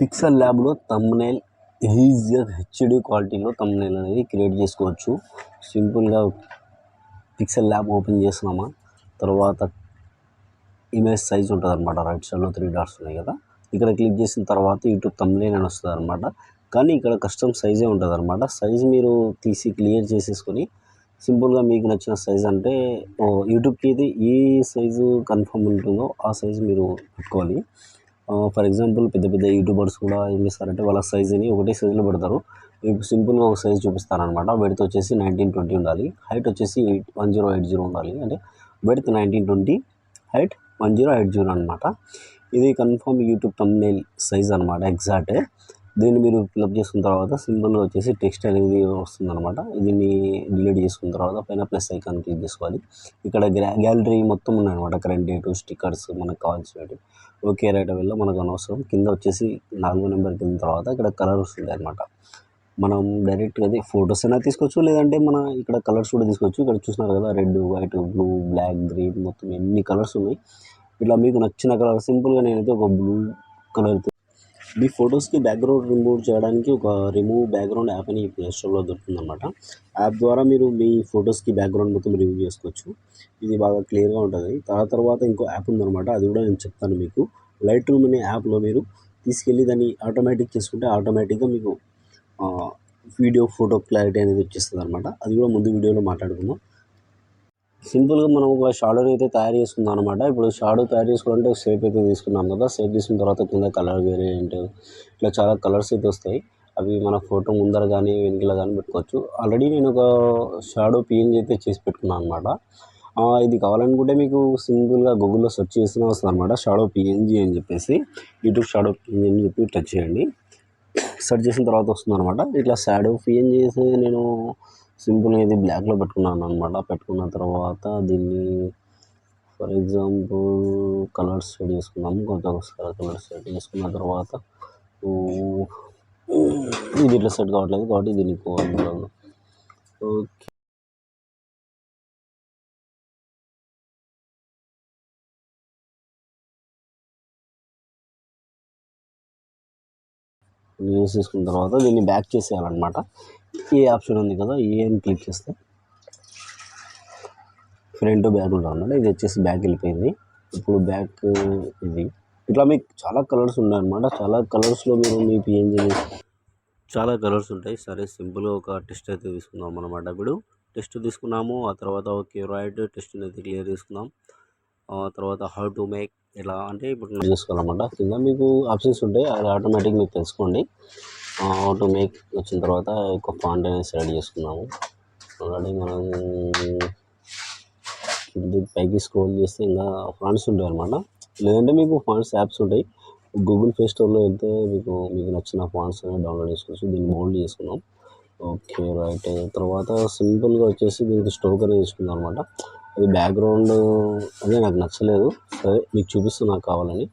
Pixel ల్యాబ్లో thumbnail ఈజీగా HD క్వాలిటీలో థంబ్నెయిల్ అనేది క్రియేట్ చేసుకోవచ్చు. సింపుల్గా పిక్సెల్ ల్యాబ్ ఓపెన్ చేస్తున్నామా, తర్వాత ఇమేజ్ సైజ్ ఉంటుంది అనమాట. రైట్ సైడ్లో 3 డాట్స్ ఉన్నాయి కదా, ఇక్కడ క్లిక్ చేసిన తర్వాత యూట్యూబ్ థంబ్నెయిల్ అని వస్తుంది అనమాట. కానీ ఇక్కడ కస్టమ్ సైజే ఉంటుంది అనమాట. సైజ్ మీరు తీసి క్లియర్ చేసేసుకొని సింపుల్గా మీకు నచ్చిన సైజ్ అంటే యూట్యూబ్కి ఇది ఏ సైజు కన్ఫర్మ్ ఉంటుందో ఆ సైజు మీరు పెట్టుకోవాలి. ఫర్ ఎగ్జాంపుల్ పెద్ద పెద్ద యూట్యూబర్స్ కూడా ఏం చేస్తారంటే వాళ్ళ సైజుని ఒకటే సైజులో పెడతారు. మీకు సింపుల్గా ఒక సైజ్ చూపిస్తారనమాట. వెడ్త్ వచ్చేసి 1920 ఉండాలి, హైట్ వచ్చేసి 1080 ఉండాలి. అంటే వెడ్త్ 1920, హైట్ 1080 అనమాట. ఇది కన్ఫర్మ్ యూట్యూబ్ థంబ్నెయిల్ సైజ్ అనమాట, ఎగ్జాక్ట్. దీన్ని మీరు ఫిల్అప్ చేసుకున్న తర్వాత సింపుల్గా వచ్చేసి టెక్స్ట్ అనేది వస్తుందన్నమాట. దీన్ని డిలీట్ చేసుకున్న తర్వాత పైన ప్లస్ ఐకాన్ క్లిక్ చేసుకోవాలి. ఇక్కడ గ్యాలరీ మొత్తం ఉన్నాయన్నమాట, కరెంట్ డేటు, స్టిక్కర్స్, మనకు కావాల్సినవి. ఓకే రైట్ వెళ్ళి మనకు అనవసరం. కింద వచ్చేసి 4 నెంబర్ కింద తర్వాత ఇక్కడ కలర్స్ ఉంటాయి అనమాట. మనం డైరెక్ట్గా అది ఫొటోస్ అయినా తీసుకోవచ్చు, లేదంటే మన ఇక్కడ కలర్స్ కూడా తీసుకోవచ్చు. ఇక్కడ చూస్తున్నారు కదా, red, white, blue, black, green, మొత్తం ఎన్ని కలర్స్ ఉన్నాయి. ఇట్లా మీకు నచ్చిన కలర్ సింపుల్గా నేనైతే ఒక బ్లూ కలర్. మీ ఫొటోస్కి బ్యాక్గ్రౌండ్ రిమూవ్ చేయడానికి ఒక రిమూవ్ బ్యాక్గ్రౌండ్ యాప్ అని ప్లే స్టోర్లో దొరుకుతుందన్నమాట. యాప్ ద్వారా మీరు మీ ఫొటోస్కి బ్యాక్గ్రౌండ్ మొత్తం రిమూవ్ చేసుకోవచ్చు. ఇది బాగా క్లియర్గా ఉంటుంది. తర్వాత ఇంకో యాప్ ఉందన్నమాట, అది కూడా నేను చెప్తాను మీకు. లైట్ రూమ్ అనే యాప్లో మీరు తీసుకెళ్ళి దాన్ని ఆటోమేటిక్ చేసుకుంటే ఆటోమేటిక్గా మీకు వీడియో ఫోటో క్లారిటీ అనేది వచ్చేస్తుంది అనమాట. అది కూడా ముందు వీడియోలో మాట్లాడుకుందాం. సింపుల్గా మనం ఒక షాడోని అయితే తయారు చేసుకుందాం అనమాట. ఇప్పుడు షాడో తయారు చేసుకోవాలంటే షేప్ అయితే తీసుకున్నాం కదా, షేప్ తీసుకున్న తర్వాత కింద కలర్ వేరియంట్, ఇట్లా చాలా కలర్స్ అయితే వస్తాయి. అవి మన ఫోటో ముందర కానీ వెనుకల కానీ పెట్టుకోవచ్చు. ఆల్రెడీ నేను ఒక షాడో పిఎన్జీ అయితే చేసి పెట్టుకున్నాను అనమాట. ఇది కావాలనుకుంటే మీకు సింపుల్గా గూగుల్లో సెర్చ్ చేసినా వస్తుంది అనమాట, షాడో పిఎన్జీ అని చెప్పేసి. యూట్యూబ్ షాడో పిఎన్జీ అని చెప్పి టచ్ చేయండి. సెర్చ్ చేసిన తర్వాత వస్తుంది అనమాట. ఇట్లా షాడో పిఎన్జీ చేసి నేను సింపుల్గా ఇది బ్లాక్లో పెట్టుకున్నాను అనమాట. పెట్టుకున్న తర్వాత దీన్ని ఫర్ ఎగ్జాంపుల్ కలర్స్ సెట్ చేసుకున్నాము. కొంచెం కలర్స్ సెట్ చేసుకున్న తర్వాత ఇది ఇట్లా సెట్ కావట్లేదు కాబట్టి దీన్ని ఓకే వేసేసుకున్న తర్వాత దీన్ని బ్యాక్ చేసేయాలన్నమాట. ఈ ఆప్షన్ ఉంది కదా, ఈ అని క్లిక్ చేస్తే ఫ్రంట్ బ్యాక్ ఉంటుంది అన్నమాట. ఇది వచ్చేసి బ్యాక్ వెళ్ళిపోయింది. ఇప్పుడు బ్యాక్ ఇది ఇట్లా మీకు చాలా కలర్స్ ఉన్నాయన్నమాట. చాలా కలర్స్లో మీరు మీ పిఎన్జీని చాలా కలర్స్ ఉంటాయి. సరే సింపుల్గా ఒక టెస్ట్ అయితే తీసుకుందాం అనమాట. ఇప్పుడు టెస్ట్ తీసుకున్నాము. ఆ తర్వాత ఓకే రైట్ టెస్ట్ని అయితే క్లియర్ చేసుకుందాం. తర్వాత హౌ టు మేక్ ఎలా అంటే ఇప్పుడు చేసుకోవాలన్నమాట. కింద మీకు ఆప్షన్స్ ఉంటాయి, అది ఆటోమేటిక్ మీకు తెలుసుకోండి. హౌ టు మేక్ వచ్చిన తర్వాత ఒక ఫాంట్ అనేది సెలెక్ట్ చేసుకున్నాము. ఆల్రెడీ మనం పైకి స్క్రోల్ చేస్తే ఇంకా ఫాంట్స్ ఉంటాయి అనమాట. లేదంటే మీకు ఫాంట్స్ యాప్స్ ఉంటాయి. గూగుల్ ప్లే స్టోర్లో వెళ్తే మీకు నచ్చిన ఫాంట్స్ అనేది డౌన్లోడ్ చేసుకోవచ్చు. దీన్ని బోల్డ్ చేసుకున్నాం. Okay right. తర్వాత సింపుల్గా వచ్చేసి దీనికి స్ట్రోక్ అనేది తీసుకుందాం అనమాట. అది బ్యాక్గ్రౌండ్ అదే నాకు నచ్చలేదు. సరే మీకు చూపిస్తూ నాకు కావాలని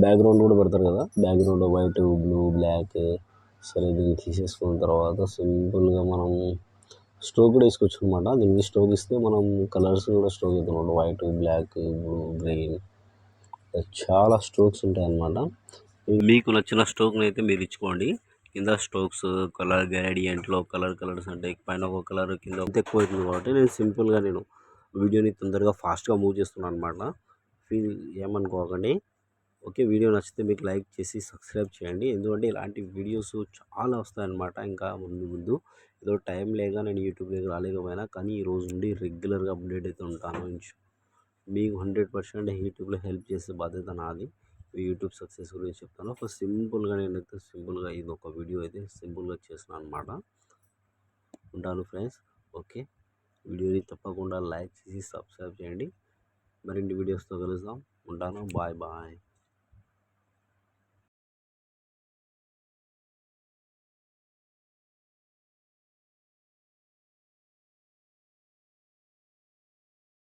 బ్యాక్గ్రౌండ్ కూడా పెడతారు కదా, బ్యాక్గ్రౌండ్ వైట్, బ్లూ, బ్లాక్. సరే దీన్ని తీసేసుకున్న తర్వాత సింపుల్గా మనం స్ట్రోక్ కూడా వేసుకోవచ్చు అనమాట. దీనికి స్ట్రోక్ ఇస్తే మనం కలర్స్ కూడా స్ట్రోక్ అవుతాం. వైట్, బ్లాక్, బ్లూ, గ్రీన్, చాలా స్ట్రోక్స్ ఉంటాయి అన్నమాట. మీకు నచ్చిన స్ట్రోక్ని అయితే మీరు ఇచ్చుకోండి. కింద స్ట్రోక్స్, కలర్ గ్రేడియంట్లో కలర్స్ అంటే పైన ఒక కలర్ కింద ఎక్కువ అవుతుంది కాబట్టి నేను సింపుల్గా వీడియోని తొందరగా ఫాస్ట్గా మూవ్ చేస్తున్నాను అనమాట. ఏమనుకోకండి. ఓకే, వీడియో నచ్చితే మీకు లైక్ చేసి సబ్స్క్రైబ్ చేయండి. ఎందుకంటే ఇలాంటి వీడియోస్ చాలా వస్తాయన్నమాట. ఇంకా ముందు ఏదో టైం లేక నేను యూట్యూబ్లోకి రాలేకపోయినా, కానీ ఈరోజు నుండి రెగ్యులర్గా అప్డేట్ అయితే ఉంటాను. మీకు 100% యూట్యూబ్లో హెల్ప్ చేసే బాధ్యత నాది. యూట్యూబ్ సక్సెస్ గురించి చెప్తాను. ఒక సింపుల్గా నేనైతే సింపుల్గా ఇది ఒక వీడియో అయితే సింపుల్గా చేస్తున్నాను అనమాట. ఉంటాను ఫ్రెండ్స్. ఓకే, వీడియోని తప్పకుండా లైక్ చేసి సబ్స్క్రైబ్ చేయండి. మరిన్ని వీడియోస్తో కలుద్దాం. ఉంటాను. Bye bye.